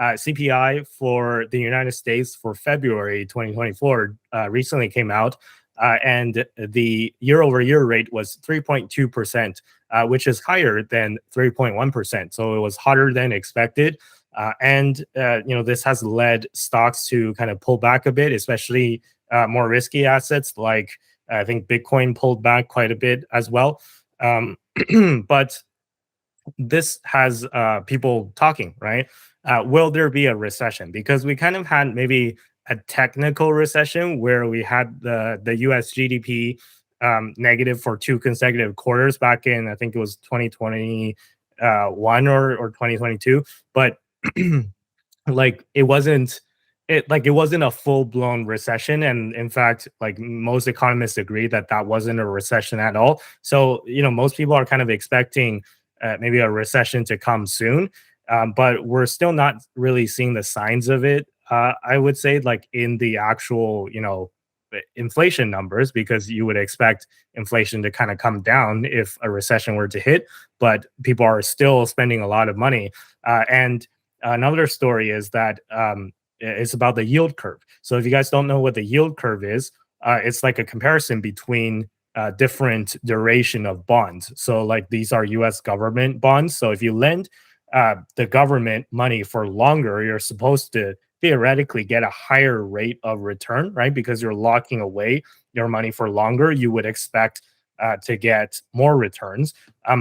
CPI for the United States for February 2024 recently came out, and the year-over-year rate was 3.2%, which is higher than 3.1%. So it was hotter than expected. And this has led stocks to kind of pull back a bit, especially more risky assets like I think Bitcoin pulled back quite a bit as well. But this has people talking, right? Will there be a recession? Because we kind of had maybe a technical recession where we had the US GDP negative for 2 consecutive quarters back in, I think it was 2021 or 2022. But like it wasn't a full-blown recession, and in fact like most economists agree that that wasn't a recession at all. So most people are kind of expecting maybe a recession to come soon, but we're still not really seeing the signs of it, I would say, like in the actual inflation numbers, because you would expect inflation to kind of come down if a recession were to hit, but people are still spending a lot of money. And another story is that it's about the yield curve. So if you guys don't know what the yield curve is, it's like a comparison between different duration of bonds. So like these are US government bonds. So if you lend the government money for longer, you're supposed to theoretically get a higher rate of return, right? Because you're locking away your money for longer, you would expect to get more returns.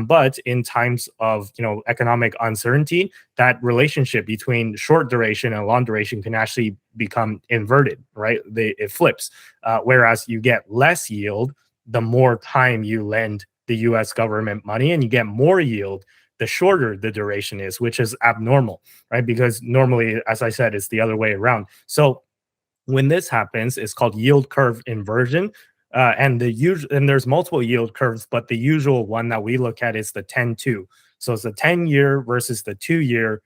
But in times of economic uncertainty, that relationship between short duration and long duration can actually become inverted, right? It flips. Whereas you get less yield the more time you lend the US government money, and you get more yield the shorter the duration is, which is abnormal, right? Because normally, as I said, it's the other way around. So when this happens, it's called yield curve inversion. And there's multiple yield curves, but the usual one that we look at is the 10-2. So it's the 10-year versus the 2-year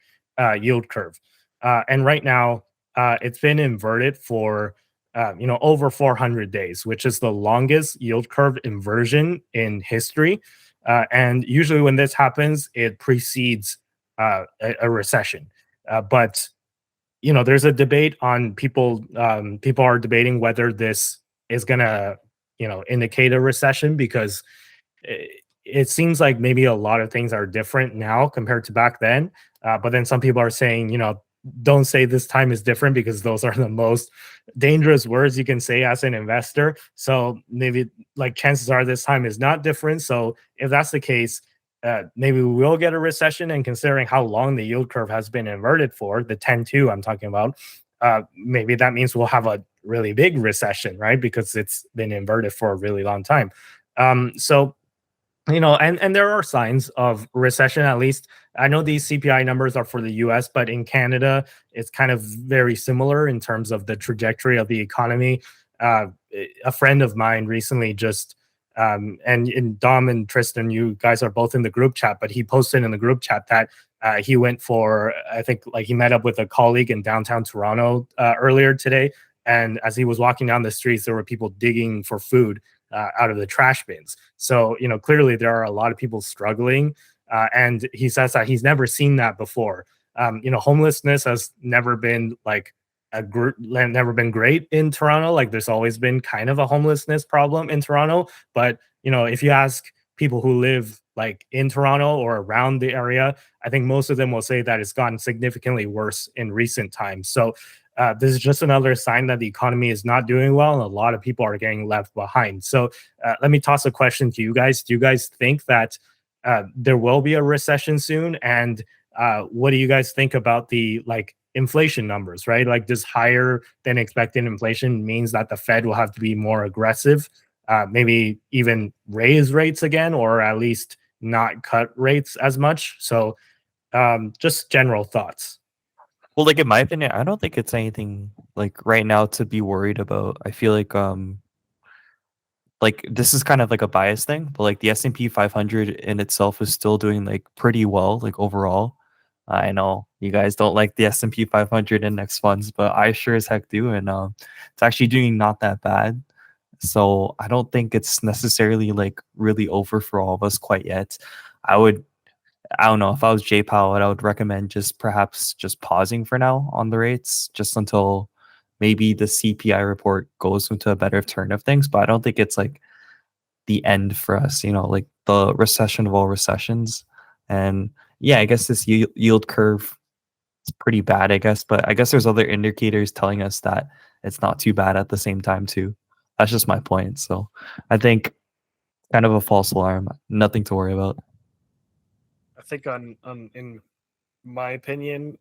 yield curve. And right now, it's been inverted for over 400 days, which is the longest yield curve inversion in history. And usually when this happens, it precedes a recession. But there's a debate on people. People are debating whether this is going to indicate a recession, because it seems like maybe a lot of things are different now compared to back then. But then some people are saying, don't say this time is different, because those are the most dangerous words you can say as an investor. So maybe like chances are this time is not different. So if that's the case, maybe we will get a recession. And considering how long the yield curve has been inverted for, the 10-2 I'm talking about, maybe that means we'll have a really big recession, right? Because it's been inverted for a really long time. So and there are signs of recession. At least I know these CPI numbers are for the US, but in Canada, it's kind of very similar in terms of the trajectory of the economy. A friend of mine recently just, and Dom and Tristan, you guys are both in the group chat, but he posted in the group chat that he went for, I think, like he met up with a colleague in downtown Toronto earlier today. And as he was walking down the streets, there were people digging for food out of the trash bins. So, clearly there are a lot of people struggling. And he says that he's never seen that before. Homelessness has never been like never been great in Toronto. Like there's always been kind of a homelessness problem in Toronto. But, if you ask people who live like in Toronto or around the area, I think most of them will say that it's gotten significantly worse in recent times. So this is just another sign that the economy is not doing well, and a lot of people are getting left behind. So let me toss a question to you guys. Do you guys think that there will be a recession soon? And what do you guys think about the inflation numbers, right? Like, does higher than expected inflation means that the Fed will have to be more aggressive, maybe even raise rates again, or at least not cut rates as much? So just general thoughts. Well, like in my opinion, I don't think it's anything like right now to be worried about. I feel like this is kind of like a bias thing, but like the S&P 500 in itself is still doing like pretty well, like overall. I know you guys don't like the S&P 500 index funds, but I sure as heck do, and it's actually doing not that bad. So I don't think it's necessarily like really over for all of us quite yet. I would I don't know, if I was Jay Powell, I would recommend just perhaps just pausing for now on the rates, just until maybe the CPI report goes into a better turn of things. But I don't think it's like the end for us, like the recession of all recessions. And yeah, I guess this yield curve is pretty bad, I guess. But I guess there's other indicators telling us that it's not too bad at the same time too. That's just my point. So I think kind of a false alarm, nothing to worry about. I think on in my opinion,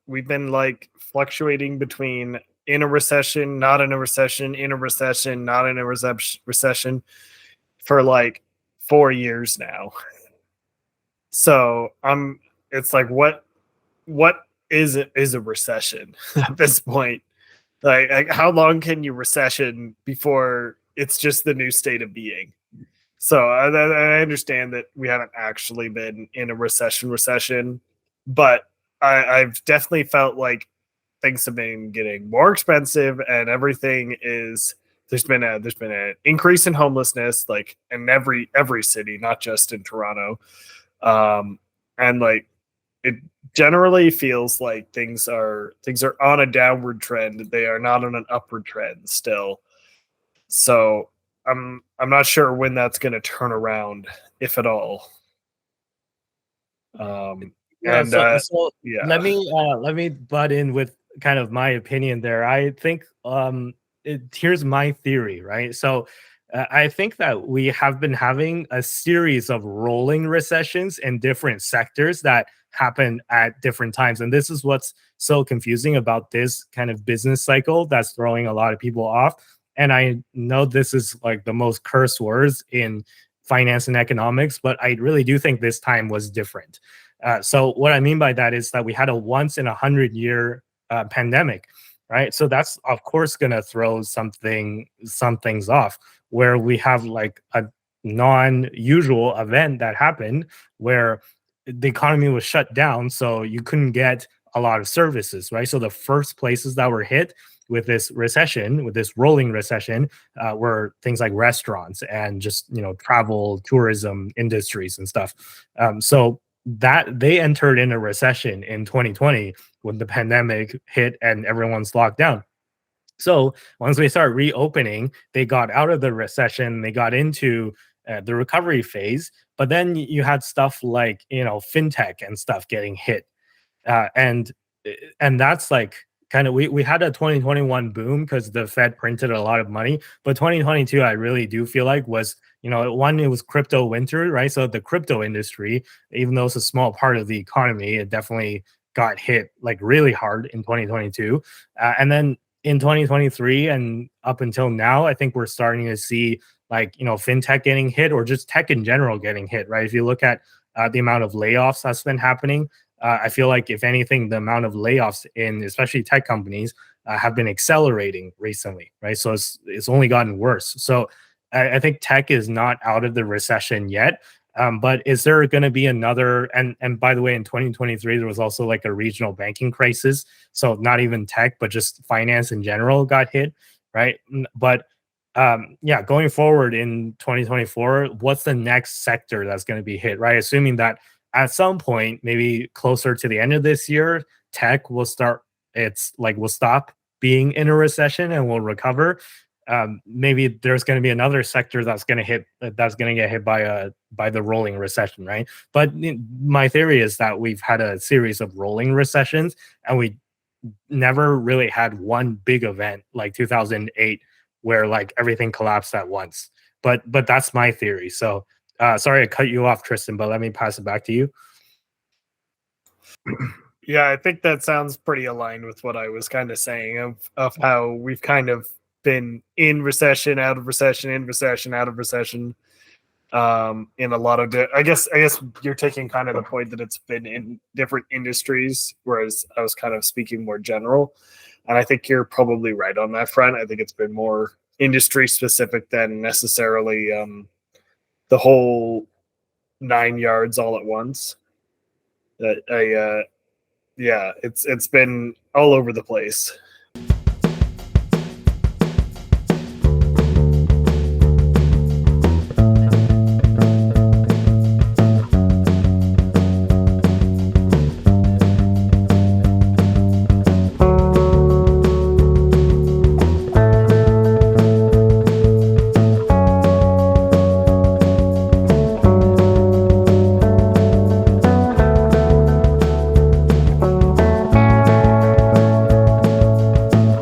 we've been like fluctuating between in a recession, not in a recession, in a recession, not in a recession for like 4 years now. So it's like what is a recession at this point? Like how long can you recession before it's just the new state of being? So I understand that we haven't actually been in a recession, but I've definitely felt like things have been getting more expensive, and everything is there's been an increase in homelessness, like in every city, not just in Toronto, and like it generally feels like things are on a downward trend. They are not on an upward trend still. So I'm not sure when that's going to turn around, if at all. Yeah, And so yeah, let me butt in with kind of my opinion there. I think here's my theory, right? So I think that we have been having a series of rolling recessions in different sectors that happen at different times, and this is what's so confusing about this kind of business cycle that's throwing a lot of people off. And I know this is like the most cursed words in finance and economics, but I really do think this time was different. So what I mean by that is that we had a once in 100 year pandemic, right? So that's of course going to throw some things off, where we have like a non-usual event that happened where the economy was shut down, so you couldn't get a lot of services, right? So the first places that were hit with this recession, with this rolling recession, were things like restaurants and just travel, tourism industries and stuff. So that they entered in a recession in 2020 when the pandemic hit and everyone's locked down. So once we start reopening, they got out of the recession, they got into the recovery phase. But then you had stuff like fintech and stuff getting hit, uh, and and that's like kind of we had a 2021 boom because the Fed printed a lot of money, but 2022 I really do feel like was one, it was crypto winter, right? So the crypto industry, even though it's a small part of the economy, it definitely got hit like really hard in 2022, and then in 2023 and up until now, I think we're starting to see like fintech getting hit, or just tech in general getting hit, right? If you look at the amount of layoffs that's been happening, I feel like if anything, the amount of layoffs in especially tech companies have been accelerating recently, right? So it's only gotten worse. So I think tech is not out of the recession yet. But is there going to be another? And by the way, in 2023, there was also like a regional banking crisis. So not even tech, but just finance in general got hit, right? But yeah, going forward in 2024, what's the next sector that's going to be hit, right? Assuming that at some point, maybe closer to the end of this year, tech will start. It's like will stop being in a recession and will recover. Maybe there's going to be another sector that's going to get hit by the rolling recession, right? But my theory is that we've had a series of rolling recessions, and we never really had one big event like 2008 where like everything collapsed at once. But that's my theory. So sorry I cut you off, Tristan, but let me pass it back to you. yeah, I think that sounds pretty aligned with what I was kind of saying of how we've kind of been in recession, out of recession, in recession, out of recession. In a lot of I guess you're taking kind of the point that it's been in different industries, whereas I was kind of speaking more general. And I think you're probably right on that front. I think it's been more industry specific than necessarily the whole 9 yards all at once. That I yeah, it's been all over the place.